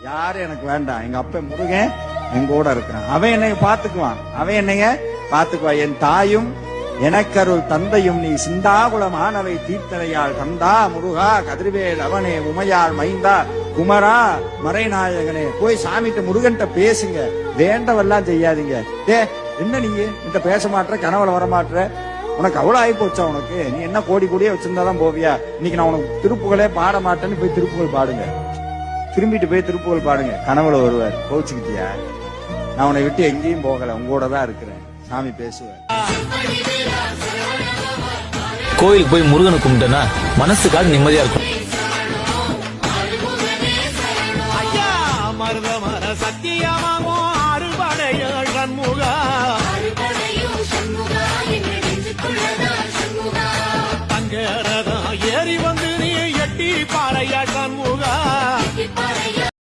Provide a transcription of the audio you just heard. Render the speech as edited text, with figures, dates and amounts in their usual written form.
யாரும் எனக்கு வேண்டாம். எங்க அப்ப முருகன் என் கூட இருக்கிறான். அவன் என்னைய பாத்துக்குவான். அவன் என்னைய பாத்துக்குவான். என் தாயும் எனக்கருள் தந்தையும் நீ சிந்தாகுல மாணவை தீர்த்தனையால் கந்தா முருகா கதிர்வேல் அவனே உமையாள் மைந்தா குமரா மறைநாயகனே. போய் சாமிட்ட முருகன்ட்ட பேசுங்க. வேண்டவெல்லாம் செய்யாதீங்க. என்ன நீ இந்த பேச மாட்ட, கனவுல வர மாட்ட, உனக்கு அவ்வளவு ஆகி போச்சா? உனக்கு நீ என்ன கோடி கோடியே வச்சிருந்தாதான் போவியா? இன்னைக்கு நான் உனக்கு திருப்புகளே பாட மாட்டேன்னு போய் திருப்புகள் பாடுங்க. திரும்பிட்டு போய் திருப்புகள் பாடுங்க. கனவுல வருவார். கோச்சுக்கிட்டியா? நான் உன்னை விட்டு எங்கேயும் போகல, உங்களோட தான் இருக்கிறேன். சாமி பேசுவார். கோயிலுக்கு போய் முருகனை கும்பிட்டேன்னா மனசுக்காக நிம்மதியா இருக்கும். சத்தியமாகும் அறுபடையாள் கண்முகா